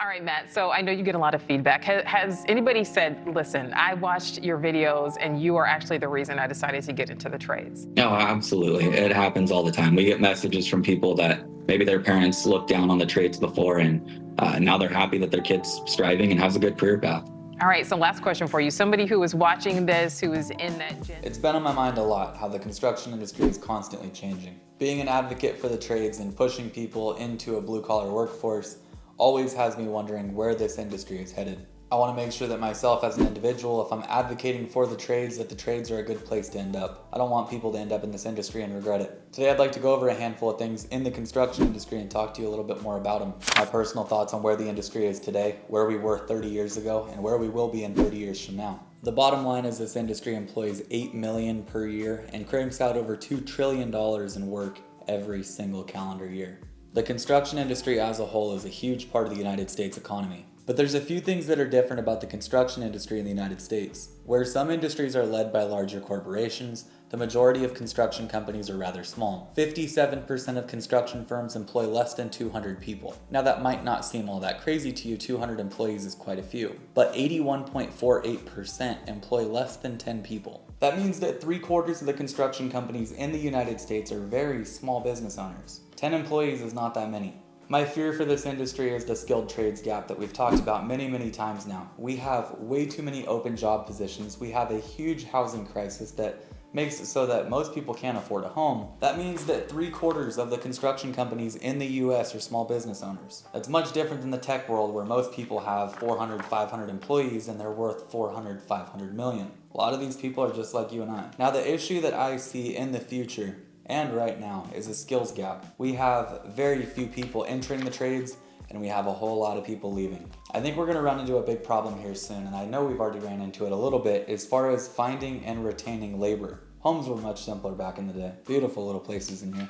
All right, Matt. So I know you get a lot of feedback. Has anybody said, listen, I watched your videos and you are actually the reason I decided to get into the trades? No, absolutely. It happens all the time. We get messages from people that maybe their parents looked down on the trades before and now they're happy that their kid's striving and has a good career path. All right, so last question for you. Somebody who is watching this, who is in that gen. It's been on my mind a lot how the construction industry is constantly changing. Being an advocate for the trades and pushing people into a blue-collar workforce always has me wondering where this industry is headed. I want to make sure that myself as an individual, if I'm advocating for the trades, that the trades are a good place to end up. I don't want people to end up in this industry and regret it. Today I'd like to go over a handful of things in the construction industry and talk to you a little bit more about them. My personal thoughts on where the industry is today, where we were 30 years ago, and where we will be in 30 years from now. The bottom line is this industry employs 8 million per year and cranks out over $2 trillion in work every single calendar year. The construction industry as a whole is a huge part of the United States economy. But there's a few things that are different about the construction industry in the United States. Where some industries are led by larger corporations, the majority of construction companies are rather small. 57% of construction firms employ less than 200 people. Now that might not seem all that crazy to you, 200 employees is quite a few. But 81.48% employ less than 10 people. That means that 3/4 of the construction companies in the United States are very small business owners. 10 employees is not that many. My fear for this industry is the skilled trades gap that we've talked about many times now. We have way too many open job positions. We have a huge housing crisis that makes it so that most people can't afford a home. That means that 3/4 of the construction companies in the US are small business owners. That's much different than the tech world where most people have 400, 500 employees and they're worth 400, 500 million. A lot of these people are just like you and I. Now the issue that I see in the future and right now is a skills gap. We have very few people entering the trades and we have a whole lot of people leaving. I think we're gonna run into a big problem here soon, and I know we've already ran into it a little bit as far as finding and retaining labor. Homes were much simpler back in the day. Beautiful little places in here.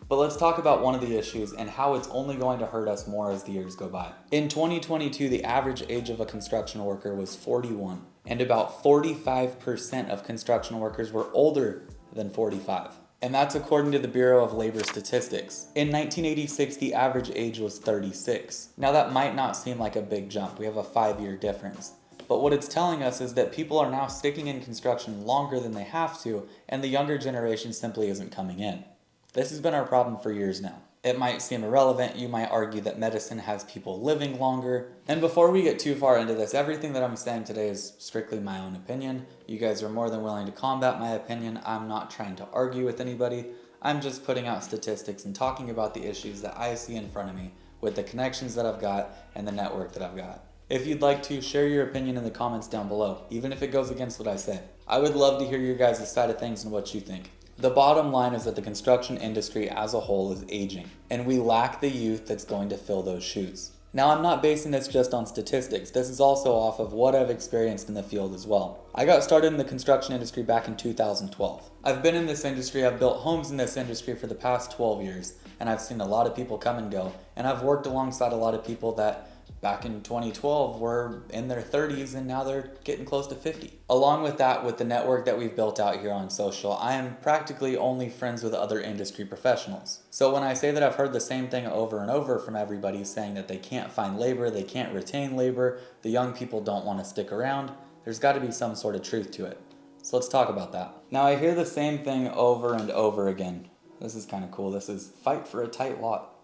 But let's talk about one of the issues and how it's only going to hurt us more as the years go by. In 2022, the average age of a construction worker was 41, and about 45% of construction workers were older than 45. And that's according to the Bureau of Labor Statistics. In 1986, the average age was 36. Now that might not seem like a big jump. We have a 5-year difference. But what it's telling us is that people are now sticking in construction longer than they have to, and the younger generation simply isn't coming in. This has been our problem for years now. It might seem irrelevant, you might argue that medicine has people living longer. And before we get too far into this, everything that I'm saying today is strictly my own opinion. You guys are more than willing to combat my opinion. I'm not trying to argue with anybody. I'm just putting out statistics and talking about the issues that I see in front of me with the connections that I've got and the network that I've got. If you'd like to, share your opinion in the comments down below, even if it goes against what I say. I would love to hear your guys' side of things and what you think. The bottom line is that the construction industry as a whole is aging, and we lack the youth that's going to fill those shoes. Now, I'm not basing this just on statistics. This is also off of what I've experienced in the field as well. I got started in the construction industry back in 2012. I've been in this industry, I've built homes in this industry for the past 12 years, and I've seen a lot of people come and go, and I've worked alongside a lot of people that back in 2012 were in their 30s and now they're getting close to 50. Along with that, with the network that we've built out here on social, I am practically only friends with other industry professionals. So when I say that I've heard the same thing over and over from everybody saying that they can't find labor, they can't retain labor, the young people don't want to stick around, there's got to be some sort of truth to it. So let's talk about that. Now I hear the same thing over and over again. This is kind of cool. This is fight for a tight lot.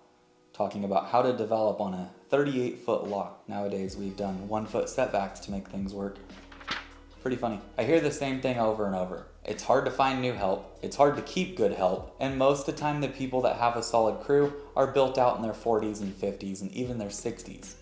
Talking about how to develop on a 38-foot lot. Nowadays we've done 1-foot setbacks to make things work. Pretty funny. I hear the same thing over and over. It's hard to find new help, it's hard to keep good help, and most of the time the people that have a solid crew are built out in their 40s and 50s and even their 60s.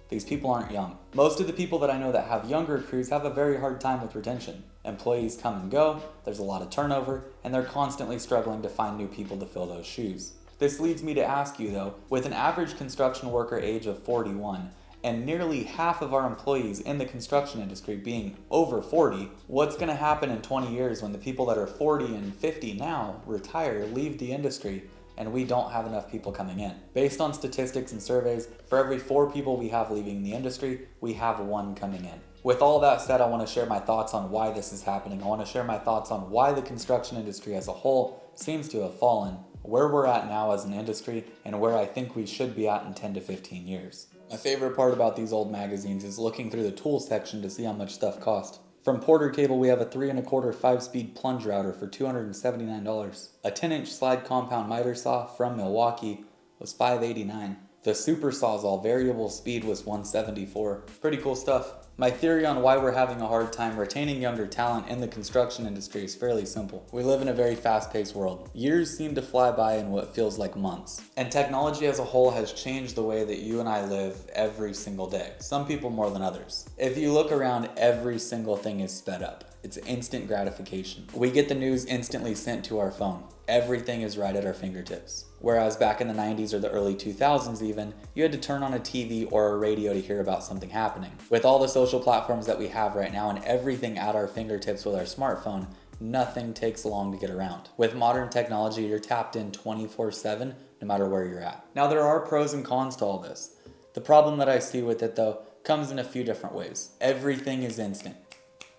These people aren't young. Most of the people that I know that have younger crews have a very hard time with retention. Employees come and go, there's a lot of turnover, and they're constantly struggling to find new people to fill those shoes. This leads me to ask you though, with an average construction worker age of 41 and nearly half of our employees in the construction industry being over 40, what's going to happen in 20 years when the people that are 40 and 50 now retire, leave the industry, and we don't have enough people coming in? Based on statistics and surveys, for every 4 people we have leaving the industry, we have 1 coming in. With all that said, I want to share my thoughts on why this is happening. I want to share my thoughts on why the construction industry as a whole seems to have fallen, where we're at now as an industry, and where I think we should be at in 10 to 15 years. My favorite part about these old magazines is looking through the tools section to see how much stuff cost. From Porter Cable, we have a 3 1/4 5-speed plunge router for $279. A 10-inch slide compound miter saw from Milwaukee was $589. The super sawzall variable speed was $174. Pretty cool stuff. My theory on why we're having a hard time retaining younger talent in the construction industry is fairly simple. We live in a very fast-paced world. Years seem to fly by in what feels like months. And technology as a whole has changed the way that you and I live every single day. Some people more than others. If you look around, every single thing is sped up. It's instant gratification. We get the news instantly sent to our phone. Everything is right at our fingertips. Whereas back in the 90s or the early 2000s even, you had to turn on a TV or a radio to hear about something happening. With all the social platforms that we have right now and everything at our fingertips with our smartphone, nothing takes long to get around. With modern technology, you're tapped in 24/7, no matter where you're at. Now there are pros and cons to all this. The problem that I see with it though, comes in a few different ways. Everything is instant.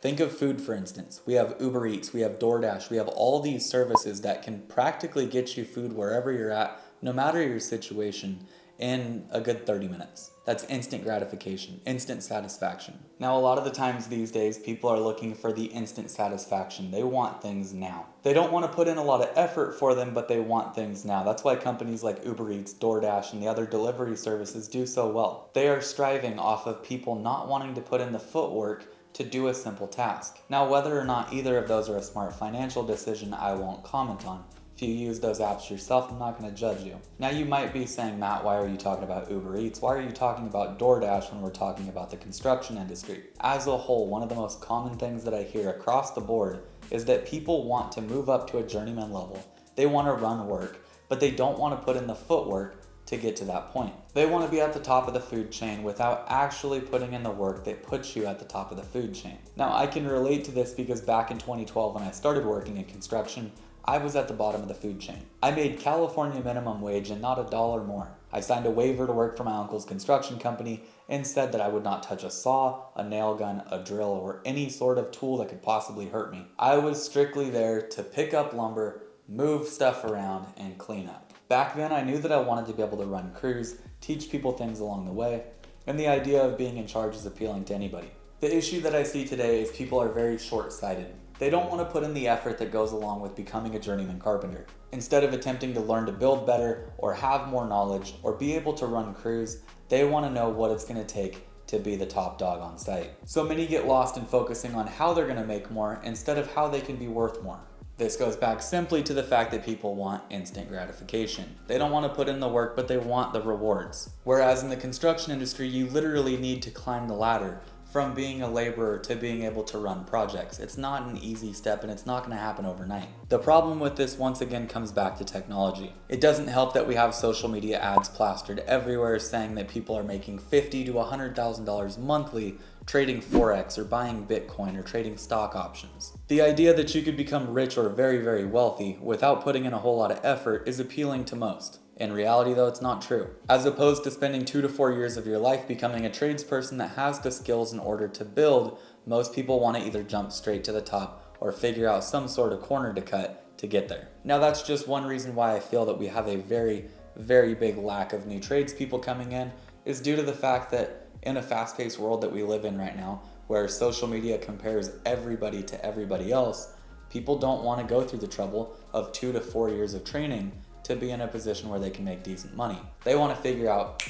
Think of food, for instance. We have Uber Eats, we have DoorDash, we have all these services that can practically get you food wherever you're at, no matter your situation, in a good 30 minutes. That's instant gratification, instant satisfaction. Now, a lot of the times these days, people are looking for the instant satisfaction. They want things now. They don't want to put in a lot of effort for them, but they want things now. That's why companies like Uber Eats, DoorDash, and the other delivery services do so well. They are striving off of people not wanting to put in the footwork to do a simple task. Now, whether or not either of those are a smart financial decision, I won't comment on. If you use those apps yourself, I'm not going to judge you. Now, you might be saying, Matt, why are you talking about Uber Eats? Why are you talking about DoorDash when we're talking about the construction industry? As a whole, one of the most common things that I hear across the board is that people want to move up to a journeyman level. They want to run work, but they don't want to put in the footwork to get to that point. They want to be at the top of the food chain without actually putting in the work that puts you at the top of the food chain. Now, I can relate to this because back in 2012 when I started working in construction, I was at the bottom of the food chain. I made California minimum wage and not a dollar more. I signed a waiver to work for my uncle's construction company and said that I would not touch a saw, a nail gun, a drill, or any sort of tool that could possibly hurt me. I was strictly there to pick up lumber, move stuff around, and clean up. Back then, I knew that I wanted to be able to run crews, teach people things along the way, and the idea of being in charge is appealing to anybody. The issue that I see today is people are very short-sighted. They don't want to put in the effort that goes along with becoming a journeyman carpenter. Instead of attempting to learn to build better, or have more knowledge, or be able to run crews, they want to know what it's going to take to be the top dog on site. So many get lost in focusing on how they're going to make more instead of how they can be worth more. This goes back simply to the fact that people want instant gratification. They don't want to put in the work, but they want the rewards. Whereas in the construction industry, you literally need to climb the ladder from being a laborer to being able to run projects. It's not an easy step and it's not going to happen overnight. The problem with this once again comes back to technology. It doesn't help that we have social media ads plastered everywhere saying that people are making $50,000 to $100,000 monthly trading Forex or buying Bitcoin or trading stock options. The idea that you could become rich or very, very wealthy without putting in a whole lot of effort is appealing to most. In reality though, it's not true. As opposed to spending 2 to 4 years of your life becoming a tradesperson that has the skills in order to build, most people want to either jump straight to the top or figure out some sort of corner to cut to get there. Now that's just one reason why I feel that we have a very, very big lack of new tradespeople coming in, is due to the fact that in a fast-paced world that we live in right now, where social media compares everybody to everybody else, people don't want to go through the trouble of 2 to 4 years of training to be in a position where they can make decent money. They want to figure out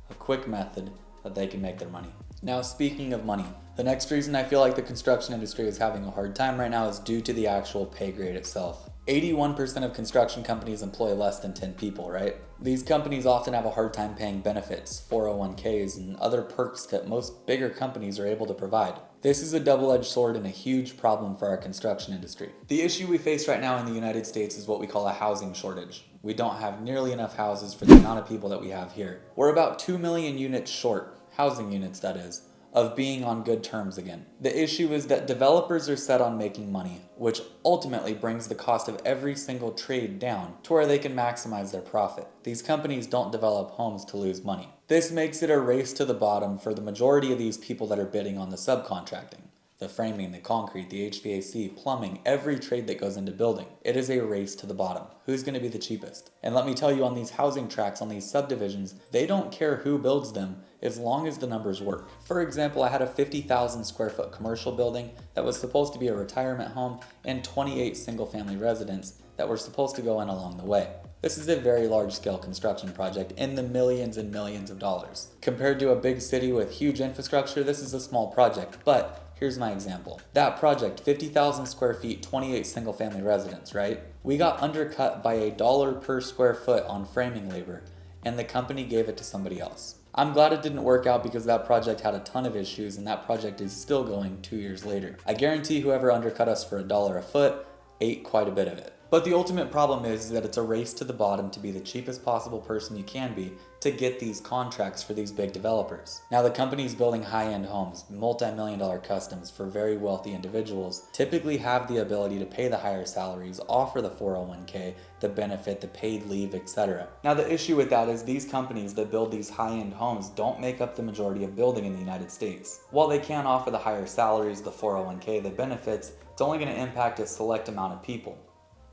a quick method that they can make their money. Now, speaking of money, the next reason I feel like the construction industry is having a hard time right now is due to the actual pay grade itself. 81% of construction companies employ less than 10 people, right? These companies often have a hard time paying benefits, 401ks, and other perks that most bigger companies are able to provide. This is a double-edged sword and a huge problem for our construction industry. The issue we face right now in the United States is what we call a housing shortage. We don't have nearly enough houses for the amount of people that we have here. We're about 2 million units short, housing units that is, of being on good terms again. The issue is that developers are set on making money, which ultimately brings the cost of every single trade down to where they can maximize their profit. These companies don't develop homes to lose money. This makes it a race to the bottom for the majority of these people that are bidding on the subcontracting. The framing, the concrete, the HVAC, plumbing, every trade that goes into building. It is a race to the bottom. Who's going to be the cheapest? And let me tell you, on these housing tracts, on these subdivisions, they don't care who builds them as long as the numbers work. For example, I had a 50,000 square foot commercial building that was supposed to be a retirement home and 28 single family residents that were supposed to go in along the way. This is a very large scale construction project in the millions and millions of dollars. Compared to a big city with huge infrastructure, this is a small project, but here's my example. That project, 50,000 square feet, 28 single family residents, right? We got undercut by $1 per square foot on framing labor, and the company gave it to somebody else. I'm glad it didn't work out because that project had a ton of issues and that project is still going 2 years later. I guarantee whoever undercut us for $1 a foot ate quite a bit of it. But the ultimate problem is that it's a race to the bottom to be the cheapest possible person you can be to get these contracts for these big developers. Now the companies building high-end homes, multi-million-dollar customs for very wealthy individuals, typically have the ability to pay the higher salaries, offer the 401k, the benefit, the paid leave, etc. Now the issue with that is these companies that build these high-end homes don't make up the majority of building in the United States. While they can offer the higher salaries, the 401k, the benefits, it's only going to impact a select amount of people,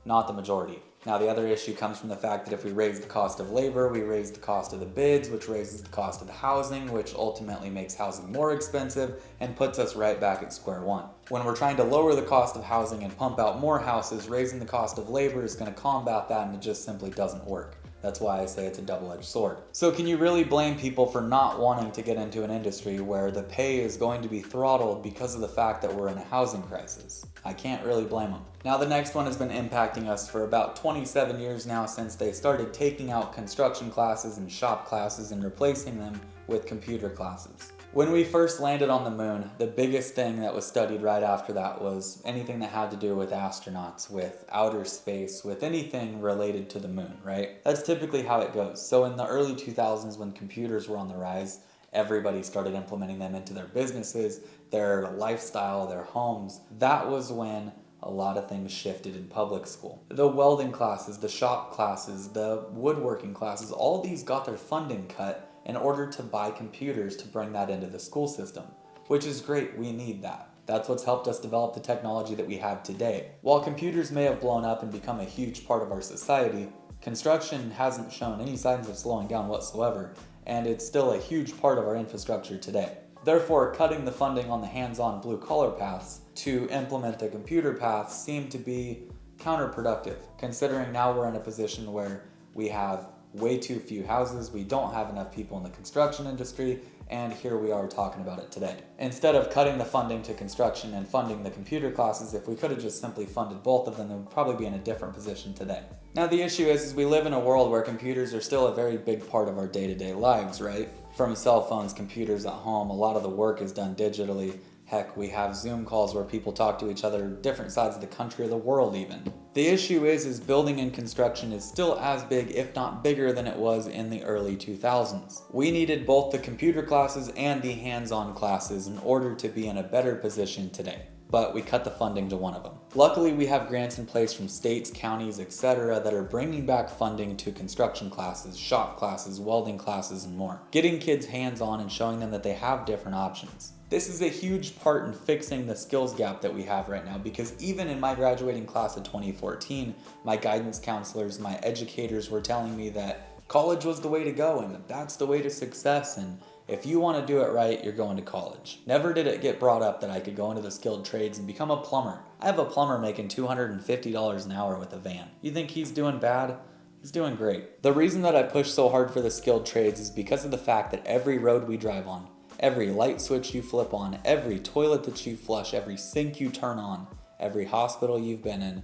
not the majority. Now the other issue comes from the fact that if we raise the cost of labor, we raise the cost of the bids, which raises the cost of the housing, which ultimately makes housing more expensive and puts us right back at square one. When we're trying to lower the cost of housing and pump out more houses, raising the cost of labor is going to combat that, and it just simply doesn't work. That's why I say it's a double-edged sword. So can you really blame people for not wanting to get into an industry where the pay is going to be throttled because of the fact that we're in a housing crisis? I can't really blame them. Now the next one has been impacting us for about 27 years now, since they started taking out construction classes and shop classes and replacing them with computer classes. When we first landed on the moon, the biggest thing that was studied right after that was anything that had to do with astronauts, with outer space, with anything related to the moon, right? That's typically how it goes. So in the early 2000s, when computers were on the rise, everybody started implementing them into their businesses, their lifestyle, their homes. That was when a lot of things shifted in public school. The welding classes, the shop classes, the woodworking classes, all these got their funding cut in order to buy computers to bring that into the school system, which is great. We need that. That's what's helped us develop the technology that we have today. While computers may have blown up and become a huge part of our society, construction hasn't shown any signs of slowing down whatsoever, and it's still a huge part of our infrastructure today. Therefore, cutting the funding on the hands-on blue-collar paths to implement the computer paths seemed to be counterproductive, considering now we're in a position where we have way too few houses, we don't have enough people in the construction industry, and here we are talking about it today. Instead of cutting the funding to construction and funding the computer classes, if we could have just simply funded both of them, then we'd probably be in a different position today. Now the issue is we live in a world where computers are still a very big part of our day-to-day lives, right? From cell phones, computers at home, a lot of the work is done digitally. Heck, we have Zoom calls where people talk to each other different sides of the country or the world even. The issue is building and construction is still as big, if not bigger, than it was in the early 2000s. We needed both the computer classes and the hands-on classes in order to be in a better position today, but we cut the funding to one of them. Luckily, we have grants in place from states, counties, etc. that are bringing back funding to construction classes, shop classes, welding classes, and more, getting kids hands-on and showing them that they have different options. This is a huge part in fixing the skills gap that we have right now, because even in my graduating class of 2014, my guidance counselors, my educators were telling me that college was the way to go and that that's the way to success, and if you want to do it right, you're going to college. Never did it get brought up that I could go into the skilled trades and become a plumber. I have a plumber making $250 an hour with a van. You think he's doing bad? He's doing great. The reason that I push so hard for the skilled trades is because of the fact that every road we drive on, every light switch you flip on, every toilet that you flush, every sink you turn on, every hospital you've been in,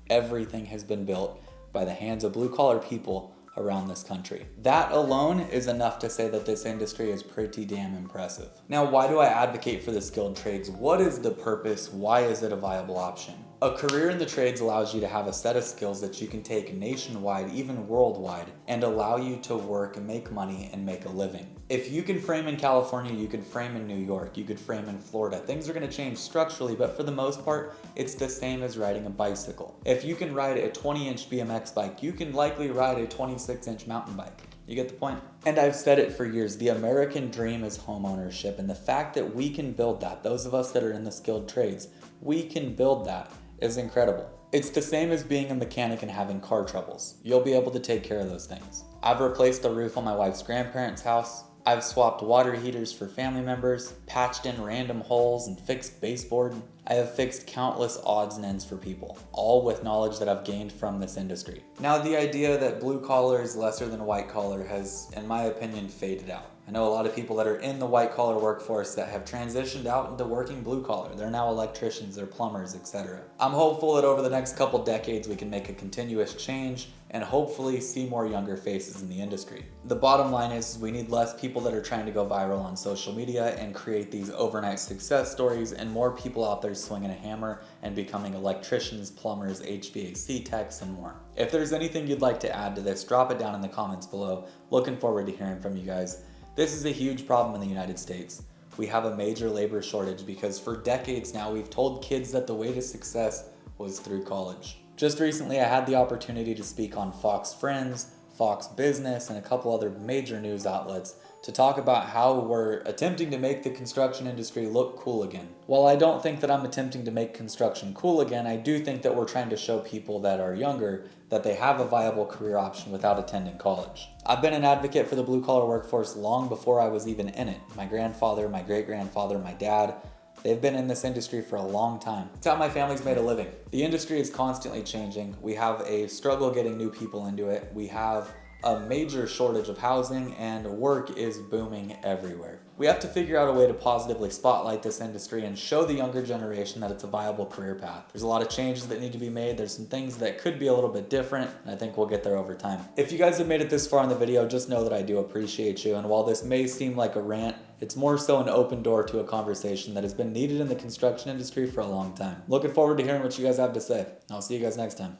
everything has been built by the hands of blue-collar people around this country. That alone is enough to say that this industry is pretty damn impressive. Now, why do I advocate for the skilled trades? What is the purpose? Why is it a viable option? A career in the trades allows you to have a set of skills that you can take nationwide, even worldwide, and allow you to work and make money and make a living. If you can frame in California, you could frame in New York, you could frame in Florida. Things are going to change structurally, but for the most part, it's the same as riding a bicycle. If you can ride a 20-inch BMX bike, you can likely ride a 26-inch mountain bike. You get the point? And I've said it for years, the American dream is home ownership, and the fact that we can build that, those of us that are in the skilled trades, we can build that, is incredible. It's the same as being a mechanic and having car troubles. You'll be able to take care of those things. I've replaced the roof on my wife's grandparents' house. I've swapped water heaters for family members, patched in random holes, and fixed baseboard. I have fixed countless odds and ends for people, all with knowledge that I've gained from this industry. Now, the idea that blue collar is lesser than white collar has, in my opinion, faded out. I know a lot of people that are in the white collar workforce that have transitioned out into working blue collar. They're now electricians, they're plumbers, etc. I'm hopeful that over the next couple decades we can make a continuous change and hopefully see more younger faces in the industry. The bottom line is we need less people that are trying to go viral on social media and create these overnight success stories, and more people out there swinging a hammer and becoming electricians, plumbers, HVAC techs, and more. If there's anything you'd like to add to this, drop it down in the comments below. Looking forward to hearing from you guys. This is a huge problem in the United States. We have a major labor shortage because for decades now we've told kids that the way to success was through college. Just recently I had the opportunity to speak on Fox Friends, Fox Business, and a couple other major news outlets to talk about how we're attempting to make the construction industry look cool again. While I don't think that I'm attempting to make construction cool again, I do think that we're trying to show people that are younger that they have a viable career option without attending college. I've been an advocate for the blue collar workforce long before I was even in it. My grandfather, my great-grandfather, my dad, they've been in this industry for a long time. It's how my family's made a living. The industry is constantly changing. We have a struggle getting new people into it. We have a major shortage of housing, and work is booming everywhere. We have to figure out a way to positively spotlight this industry and show the younger generation that it's a viable career path. There's a lot of changes that need to be made. There's some things that could be a little bit different, and I think we'll get there over time. If you guys have made it this far in the video, just know that I do appreciate you, and while this may seem like a rant, it's more so an open door to a conversation that has been needed in the construction industry for a long time. Looking forward to hearing what you guys have to say. I'll see you guys next time.